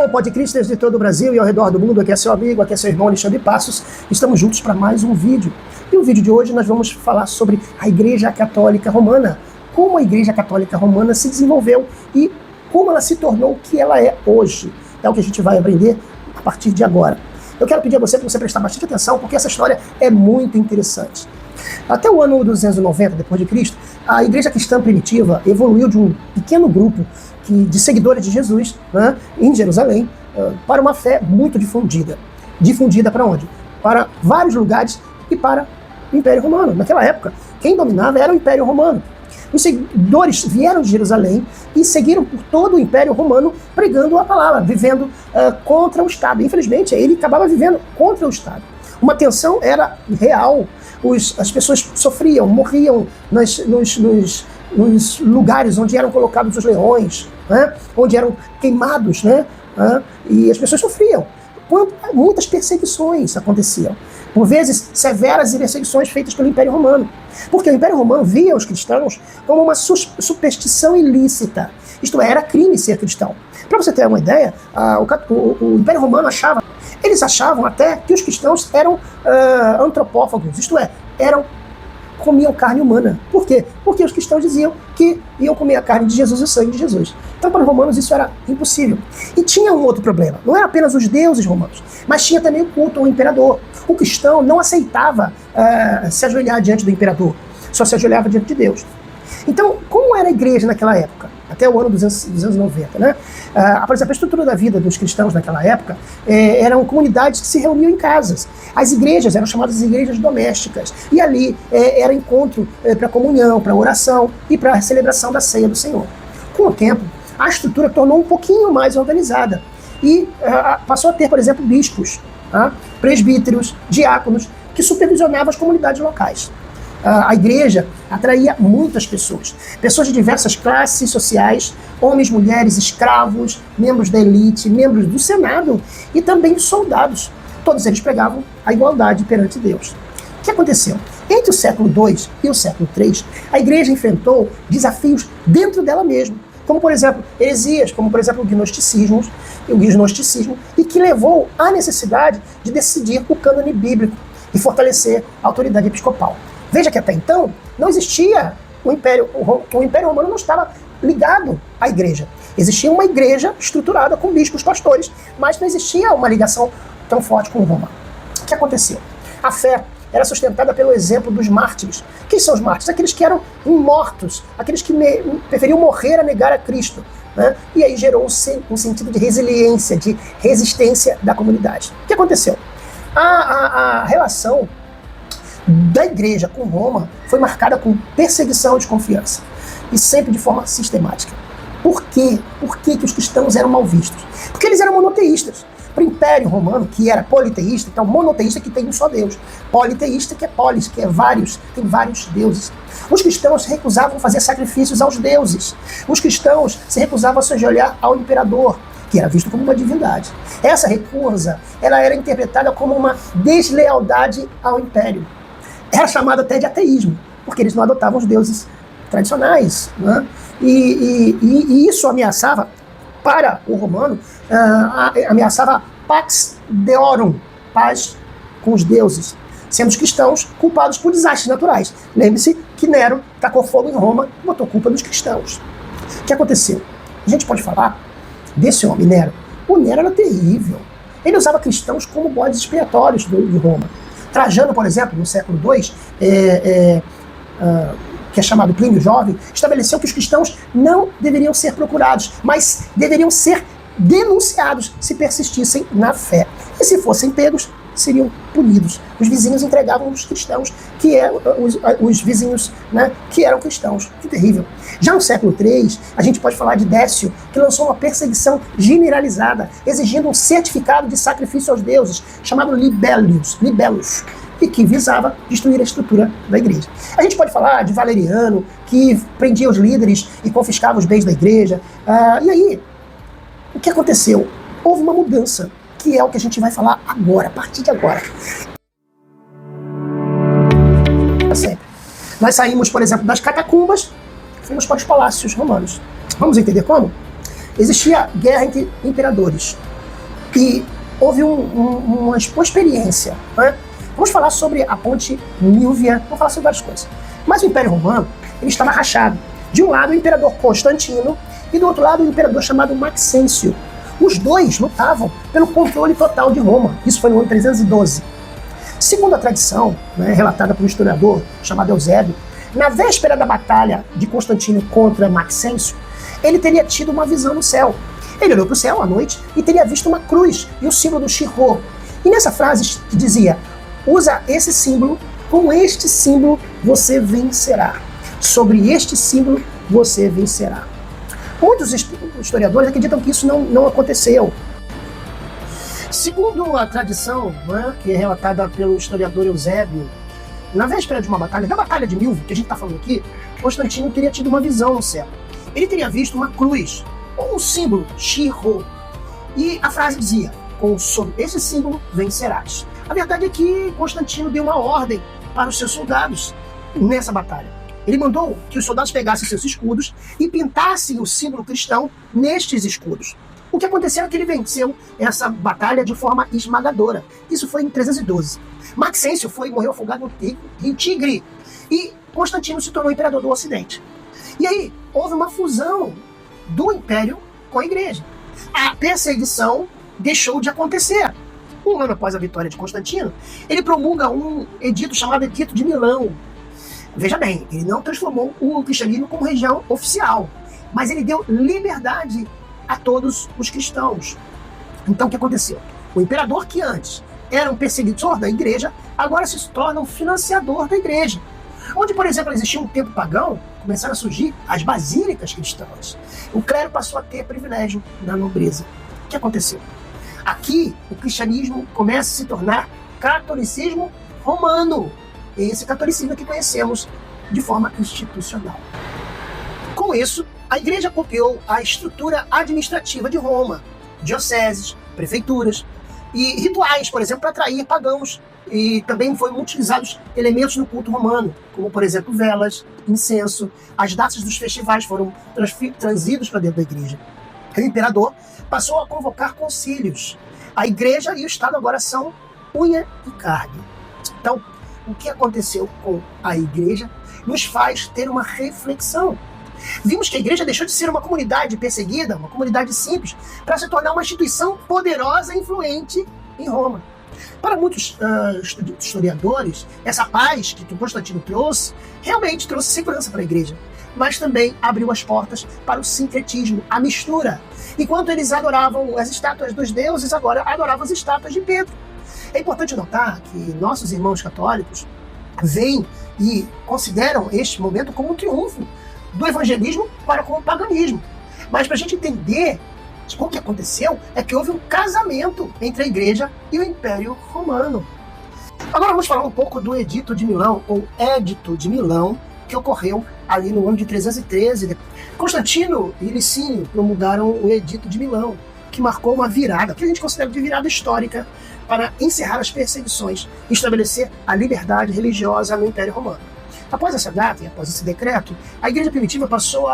Alô, podcasters de todo o Brasil e ao redor do mundo, aqui é seu amigo, aqui é seu irmão Alexandre Passos. Estamos juntos para mais um vídeo. E o vídeo de hoje nós vamos falar sobre a Igreja Católica Romana, como a Igreja Católica Romana se desenvolveu e como ela se tornou o que ela é hoje. É o que a gente vai aprender a partir de agora. Eu quero pedir a você para você prestar bastante atenção, porque essa história é muito interessante. Até o ano 290 depois de Cristo, a Igreja Cristã Primitiva evoluiu de um pequeno grupo de seguidores de Jesus, né, em Jerusalém, para uma fé muito difundida. Difundida para onde? Para vários lugares e para o Império Romano. Naquela época, quem dominava era o Império Romano. Os seguidores vieram de Jerusalém e seguiram por todo o Império Romano pregando a palavra, vivendo contra o Estado. Infelizmente, ele acabava vivendo contra o Estado. Uma tensão era real. As pessoas sofriam, morriam nos lugares onde eram colocados os leões, né? Onde eram queimados, né? E as pessoas sofriam. Muitas perseguições aconteciam. Por vezes, severas perseguições feitas pelo Império Romano. Porque o Império Romano via os cristãos como uma superstição ilícita. Isto é, era crime ser cristão. Para você ter uma ideia, o Império Romano eles achavam até que os cristãos eram antropófagos, isto é, comiam carne humana. Por quê? Porque os cristãos diziam que iam comer a carne de Jesus e o sangue de Jesus. Então, para os romanos, isso era impossível. E tinha um outro problema. Não era apenas os deuses romanos, mas tinha também o culto ao imperador. O cristão não aceitava se ajoelhar diante do imperador, só se ajoelhava diante de Deus. Então, como era a igreja naquela época? Até o ano 290, né? Por exemplo, a estrutura da vida dos cristãos naquela época eram comunidades que se reuniam em casas. As igrejas eram chamadas de igrejas domésticas. E ali era encontro para comunhão, para oração e para a celebração da ceia do Senhor. Com o tempo, a estrutura tornou um pouquinho mais organizada. E passou a ter, por exemplo, bispos, presbíteros, diáconos, que supervisionavam as comunidades locais. A igreja atraía muitas pessoas de diversas classes sociais, homens, mulheres, escravos, membros da elite, membros do Senado e também soldados. Todos eles pregavam a igualdade perante Deus. O que aconteceu? Entre o século II e o século III, a igreja enfrentou desafios dentro dela mesma, como por exemplo heresias, como por exemplo o gnosticismo, e que levou à necessidade de decidir o cânone bíblico e fortalecer a autoridade episcopal. Veja que até então não existia o Império Romano não estava ligado à igreja. Existia uma igreja estruturada com bispos, pastores, mas não existia uma ligação tão forte com Roma. O que aconteceu? A fé era sustentada pelo exemplo dos mártires. Quem são os mártires? Aqueles que eram imortos, aqueles que preferiam morrer a negar a Cristo, né? E aí gerou um sentido de resiliência, de resistência da comunidade. O que aconteceu? A relação da igreja com Roma foi marcada com perseguição e desconfiança, e sempre de forma sistemática. Por quê? Por que os cristãos eram mal vistos? Porque eles eram monoteístas. Para o Império Romano, que era politeísta, então monoteísta que tem um só Deus. Politeísta que é polis, que é vários, tem vários deuses. Os cristãos se recusavam a fazer sacrifícios aos deuses. Os cristãos se recusavam a se ajoelhar ao imperador, que era visto como uma divindade. Essa recusa, ela era interpretada como uma deslealdade ao império. Era chamado até de ateísmo, porque eles não adotavam os deuses tradicionais, né? E isso ameaçava, para o romano, ameaçava pax deorum, paz com os deuses, sendo os cristãos culpados por desastres naturais. Lembre-se que Nero tacou fogo em Roma e botou culpa nos cristãos. O que aconteceu? A gente pode falar desse homem, Nero. O Nero era terrível. Ele usava cristãos como bodes expiatórios de Roma. Trajano, por exemplo, no século II, que é chamado Plínio Jovem, estabeleceu que os cristãos não deveriam ser procurados, mas deveriam ser denunciados se persistissem na fé. E se fossem pegos, seriam punidos. Os vizinhos entregavam os cristãos, os vizinhos, né, que eram cristãos. Que terrível. Já no século III, a gente pode falar de Décio, que lançou uma perseguição generalizada, exigindo um certificado de sacrifício aos deuses, chamado libellus, e que visava destruir a estrutura da igreja. A gente pode falar de Valeriano, que prendia os líderes e confiscava os bens da igreja. E aí, o que aconteceu? Houve uma mudança, que é o que a gente vai falar agora, a partir de agora. Sempre. Nós saímos, por exemplo, das catacumbas, fomos para os palácios romanos. Vamos entender como? Existia guerra entre imperadores. E houve uma experiência, né? Vamos falar sobre a ponte Milvia, vamos falar sobre várias coisas. Mas o Império Romano, ele estava rachado. De um lado, o imperador Constantino, e do outro lado, o imperador chamado Maxêncio. Os dois lutavam pelo controle total de Roma. Isso foi no ano 312. Segundo a tradição, né, relatada por um historiador chamado Eusébio, na véspera da batalha de Constantino contra Maxêncio, ele teria tido uma visão no céu. Ele olhou para o céu à noite e teria visto uma cruz e o símbolo do Shihô. E nessa frase dizia: usa esse símbolo, com este símbolo você vencerá. Sobre este símbolo você vencerá. Muitos historiadores acreditam que isso não aconteceu. Segundo a tradição, né, que é relatada pelo historiador Eusébio, na véspera de uma batalha, da batalha de Milvio, que a gente está falando aqui, Constantino teria tido uma visão no céu. Ele teria visto uma cruz, ou um símbolo, Shihô. E a frase dizia: sob esse símbolo vencerás. A verdade é que Constantino deu uma ordem para os seus soldados nessa batalha. Ele mandou que os soldados pegassem seus escudos e pintassem o símbolo cristão nestes escudos. O que aconteceu é que ele venceu essa batalha de forma esmagadora. Isso foi em 312. Maxêncio morreu afogado no rio Tigre. E Constantino se tornou imperador do Ocidente. E aí houve uma fusão do império com a igreja. A perseguição deixou de acontecer. Um ano após a vitória de Constantino, ele promulga um edito chamado Edito de Milão. Veja bem, ele não transformou o cristianismo como religião oficial, mas ele deu liberdade a todos os cristãos. Então o que aconteceu? O imperador, que antes era um perseguidor da igreja, agora se torna um financiador da igreja. Onde, por exemplo, existia um templo pagão, começaram a surgir as basílicas cristãs. O clero passou a ter privilégio da nobreza. O que aconteceu? Aqui, o cristianismo começa a se tornar catolicismo romano. Esse catolicismo que conhecemos de forma institucional. Com isso, a igreja copiou a estrutura administrativa de Roma, dioceses, prefeituras e rituais, por exemplo, para atrair pagãos. E também foram utilizados elementos no culto romano, como, por exemplo, velas, incenso. As datas dos festivais foram trazidos para dentro da igreja. O imperador passou a convocar concílios. A igreja e o Estado agora são unha e carne. Então, o que aconteceu com a igreja nos faz ter uma reflexão. Vimos que a igreja deixou de ser uma comunidade perseguida, uma comunidade simples, para se tornar uma instituição poderosa e influente em Roma. Para muitos historiadores, essa paz que Constantino trouxe, realmente trouxe segurança para a igreja, mas também abriu as portas para o sincretismo, a mistura. Enquanto eles adoravam as estátuas dos deuses, agora adoravam as estátuas de Pedro. É importante notar que nossos irmãos católicos veem e consideram este momento como um triunfo do evangelismo para com o paganismo. Mas para a gente entender o que aconteceu, é que houve um casamento entre a igreja e o Império Romano. Agora vamos falar um pouco do Edito de Milão, ou Édito de Milão, que ocorreu ali no ano de 313. Constantino e Licínio promulgaram o Edito de Milão, que marcou uma virada, que a gente considera de virada histórica, para encerrar as perseguições e estabelecer a liberdade religiosa no Império Romano. Após essa data e após esse decreto, a igreja primitiva passou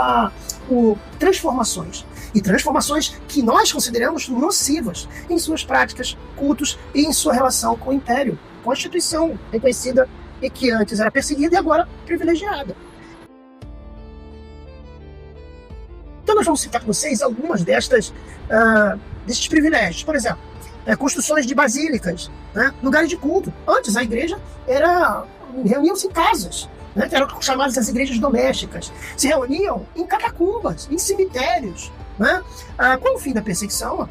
por transformações. E transformações que nós consideramos nocivas em suas práticas, cultos e em sua relação com o Império, com a instituição reconhecida e que antes era perseguida e agora privilegiada. Então nós vamos citar com vocês algumas desses privilégios. Por exemplo, construções de basílicas, né? Lugares de culto. Antes a igreja reuniam-se em casas, né? Que eram chamadas as igrejas domésticas. Se reuniam em catacumbas, em cemitérios. Né? Com o fim da perseguição,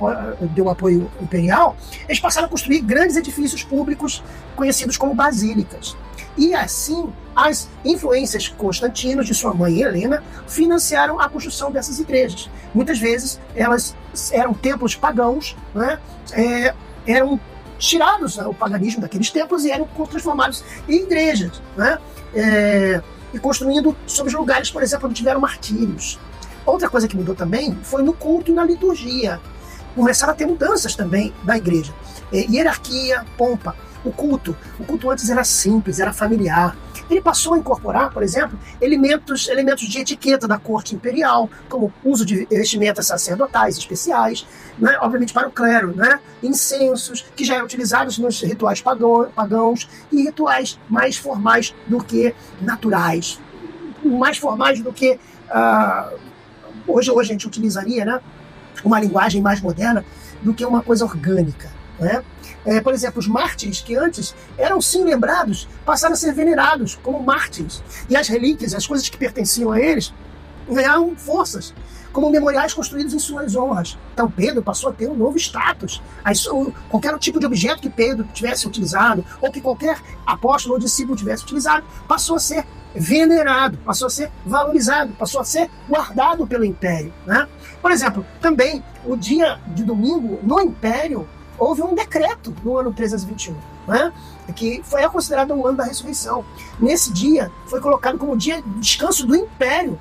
deu apoio imperial, eles passaram a construir grandes edifícios públicos conhecidos como basílicas. E assim, as influências constantinas de sua mãe Helena financiaram a construção dessas igrejas. Muitas vezes elas eram templos pagãos, né? Eram tirados, né, o paganismo daqueles templos e eram transformados em igrejas, né? E construindo sobre os lugares, por exemplo, onde tiveram martírios. Outra coisa que mudou também foi no culto e na liturgia. Começaram a ter mudanças também da igreja. Hierarquia, pompa. O culto antes era simples, era familiar. Ele passou a incorporar, por exemplo, elementos de etiqueta da corte imperial, como uso de vestimentas sacerdotais especiais, né, obviamente para o clero, né, incensos que já eram utilizados nos rituais pagãos e rituais mais formais do que naturais, mais formais do que hoje a gente utilizaria, né, uma linguagem mais moderna do que uma coisa orgânica, né? Por exemplo, os mártires, que antes eram sim lembrados, passaram a ser venerados como mártires. E as relíquias, as coisas que pertenciam a eles, ganharam forças, como memoriais construídos em suas honras. Então Pedro passou a ter um novo status. Qualquer tipo de objeto que Pedro tivesse utilizado, ou que qualquer apóstolo ou discípulo tivesse utilizado, passou a ser venerado, passou a ser valorizado, passou a ser guardado pelo Império, né? Por exemplo, também o dia de domingo no Império, houve um decreto no ano 321, né, que foi considerado o ano da ressurreição. Nesse dia, foi colocado como dia de descanso do Império,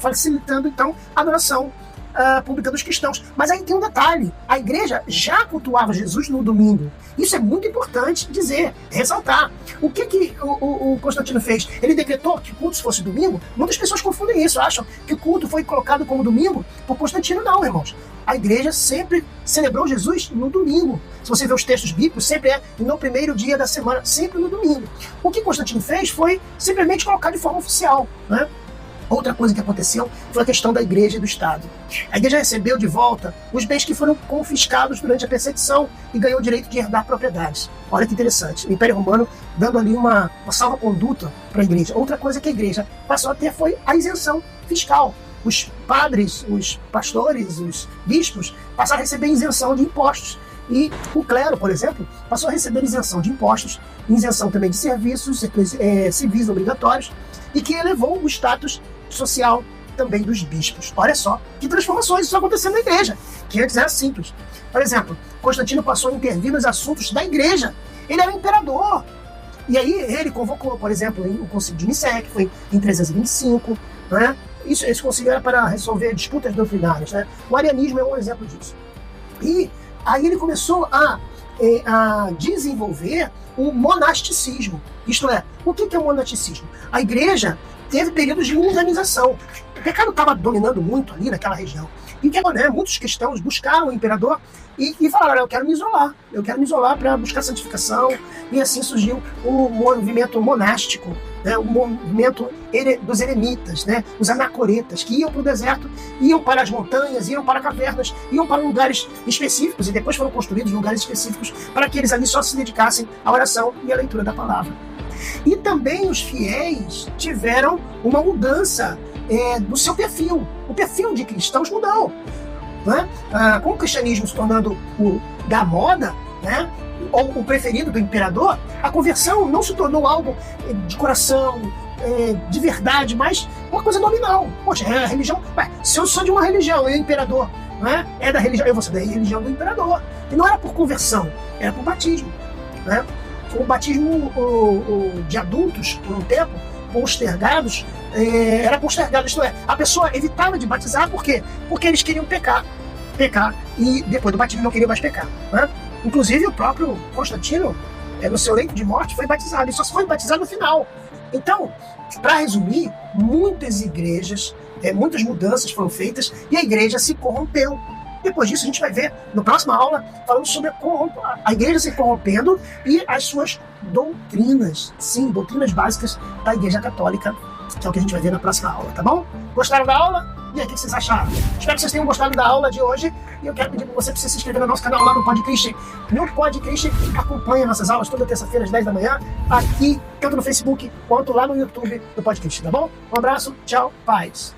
facilitando, então, a adoração pública dos cristãos. Mas aí tem um detalhe, a igreja já cultuava Jesus no domingo. Isso é muito importante dizer, ressaltar. O que o Constantino fez? Ele decretou que o culto fosse domingo? Muitas pessoas confundem isso, acham que o culto foi colocado como domingo por Constantino. Não, irmãos. A igreja sempre celebrou Jesus no domingo. Se você ver os textos bíblicos, sempre é no primeiro dia da semana, sempre no domingo. O que Constantino fez foi simplesmente colocar de forma oficial, né? Outra coisa que aconteceu foi a questão da igreja e do Estado. A igreja recebeu de volta os bens que foram confiscados durante a perseguição e ganhou o direito de herdar propriedades. Olha que interessante. O Império Romano dando ali uma salva-conduta para a igreja. Outra coisa que a igreja passou a ter foi a isenção fiscal. Os padres, os pastores, os bispos passaram a receber isenção de impostos. E o clero, por exemplo, passou a receber isenção de impostos, isenção também de serviços civis obrigatórios, e que elevou o status social também dos bispos. Olha só que transformações isso acontecendo na igreja, que antes era simples. Por exemplo, Constantino passou a intervir nos assuntos da igreja. Ele era o imperador. E aí ele convocou, por exemplo, o Concílio de Nicéia, que foi em 325, né? Esse concílio era para resolver disputas doutrinárias, né? O arianismo é um exemplo disso. E aí ele começou a desenvolver o monasticismo. Isto é, o que é o monasticismo? A igreja teve períodos de mundanização. O pecado estava dominando muito ali naquela região. E que, né, muitos cristãos buscaram o imperador e falaram, eu quero me isolar para buscar santificação. E assim surgiu o movimento monástico, né, o movimento dos eremitas, né, os anacoretas, que iam para o deserto, iam para as montanhas, iam para cavernas, iam para lugares específicos, e depois foram construídos lugares específicos para que eles ali só se dedicassem à oração e à leitura da palavra. E também os fiéis tiveram uma mudança do seu perfil. O perfil de cristãos mudou, né? Com o cristianismo se tornando o da moda, né, ou o preferido do imperador, a conversão não se tornou algo de coração, de verdade, mas uma coisa nominal. Poxa, é a religião. Se eu sou de uma religião e o imperador, né, é da religião, eu vou ser da religião do imperador. E não era por conversão, era por batismo, né? O batismo de adultos, por um tempo, postergados, era postergado, isto é, a pessoa evitava de batizar, por quê? Porque eles queriam pecar, e depois do batismo não queriam mais pecar, né? Inclusive o próprio Constantino, no seu leito de morte, foi batizado, e só foi batizado no final. Então, para resumir, muitas igrejas, muitas mudanças foram feitas, e a igreja se corrompeu. Depois disso, a gente vai ver, na próxima aula, falando sobre a igreja se corrompendo e as suas doutrinas. Sim, doutrinas básicas da Igreja Católica, que é o que a gente vai ver na próxima aula, tá bom? Gostaram da aula? E aí, o que vocês acharam? Espero que vocês tenham gostado da aula de hoje. E eu quero pedir para você se inscrever no nosso canal lá no Podcast. No Podcast, acompanha nossas aulas toda terça-feira às 10 da manhã, aqui, tanto no Facebook quanto lá no YouTube do Podcast, tá bom? Um abraço, tchau, paz.